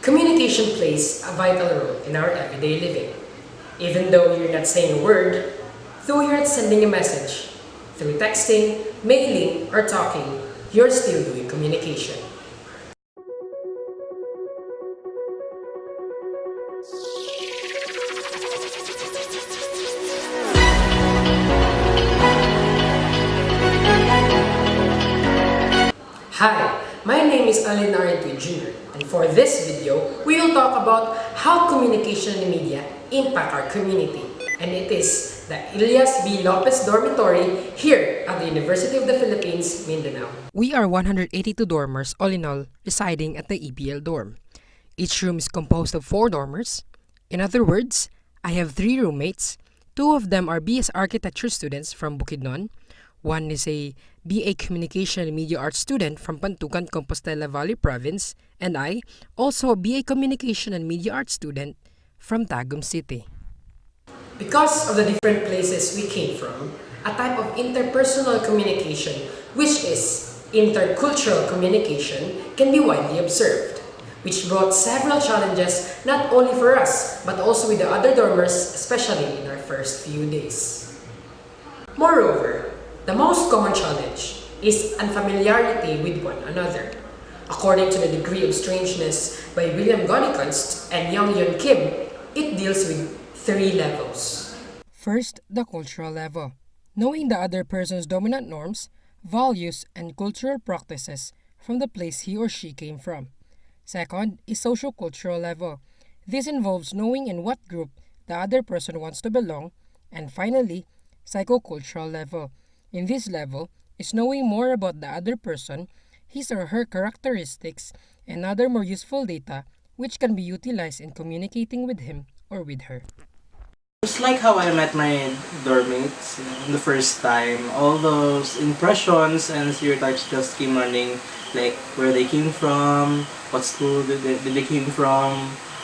Communication plays a vital role in our everyday living. Even though you're not saying a word, though you're not sending a message, through texting, mailing, or talking, you're still doing communication. Hi, my name is Aladin Intoy Jr. and for this video, we will talk about how communication in media impact our community. And it is the Elias B. Lopez Dormitory here at the University of the Philippines, Mindanao. We are 182 dormers all in all residing at the EPL dorm. Each room is composed of 4 dormers. In other words, I have 3 roommates. 2 of them are BS Architecture students from Bukidnon. One is a BA Communication and Media Arts student from Pantukan, Compostela Valley Province, and I, also a BA Communication and Media Arts student from Tagum City. Because of the different places we came from, a type of interpersonal communication, which is intercultural communication, can be widely observed, which brought several challenges not only for us, but also with the other dormers, especially in our first few days. Moreover, the most common challenge is unfamiliarity with one another. According to The Degree of Strangeness by William Gonnekunst and Young Yun Kim, it deals with 3 levels. First, the cultural level. Knowing the other person's dominant norms, values, and cultural practices from the place he or she came from. Second is socio-cultural level. This involves knowing in what group the other person wants to belong. And finally, psychocultural level. In this level is knowing more about the other person, his or her characteristics, and other more useful data which can be utilized in communicating with him or with her. Just like how I met my dorm mates the first time, all those impressions and stereotypes just came running, like where they came from, what school did they came from,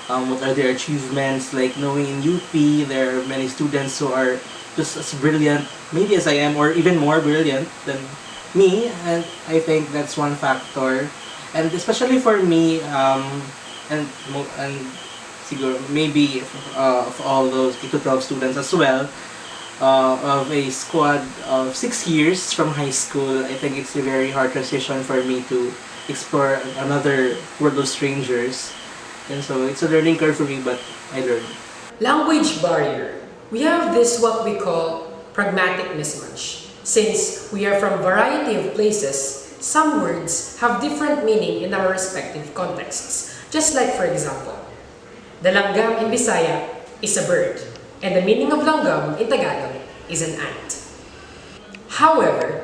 what are their achievements. Like knowing in UP, there are many students who are just as brilliant, maybe as I am, or even more brilliant than me, and I think that's one factor. And especially for me, and siguro maybe of all those K-12 students as well, of a squad of 6 years from high school, I think it's a very hard transition for me to explore another world of strangers. And so it's a learning curve for me, but I learned. Language barrier. We have this what we call pragmatic mismatch. Since we are from a variety of places, some words have different meaning in our respective contexts. Just like for example, the langgam in Bisaya is a bird, and the meaning of langgam in Tagalog is an ant. However,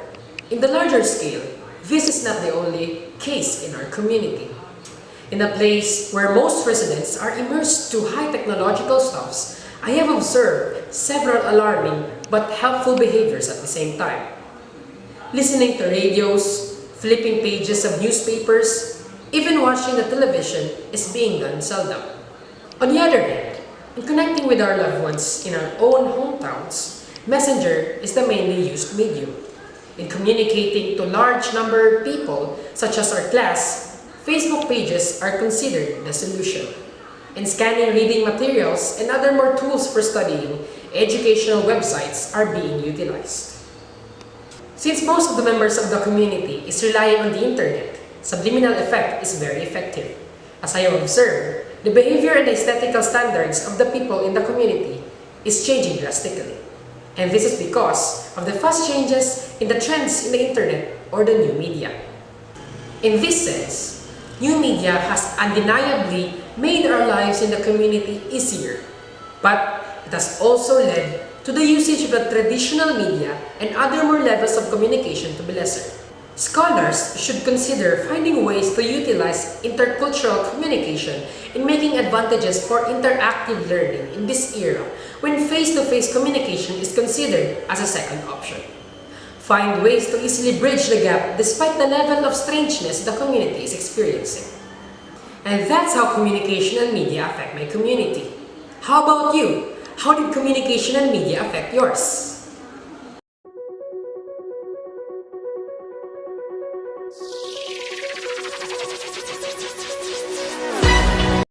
in the larger scale, this is not the only case in our community. In a place where most residents are immersed to high technological stuffs, I have observed several alarming but helpful behaviors at the same time. Listening to radios, flipping pages of newspapers, even watching the television is being done seldom. On the other hand, in connecting with our loved ones in our own hometowns, Messenger is the mainly used medium. In communicating to large number of people, such as our class, Facebook pages are considered the solution. In scanning reading materials and other more tools for studying, educational websites are being utilized. Since most of the members of the community is relying on the internet, subliminal effect is very effective. As I have observed, the behavior and aesthetical standards of the people in the community is changing drastically. And this is because of the fast changes in the trends in the internet or the new media. In this sense, new media has undeniably made our lives in the community easier, but it has also led to the usage of the traditional media and other more levels of communication to be lesser. Scholars should consider finding ways to utilize intercultural communication in making advantages for interactive learning in this era when face-to-face communication is considered as a second option. Find ways to easily bridge the gap despite the level of strangeness the community is experiencing. And that's how communication and media affect my community. How about you? How did communication and media affect yours?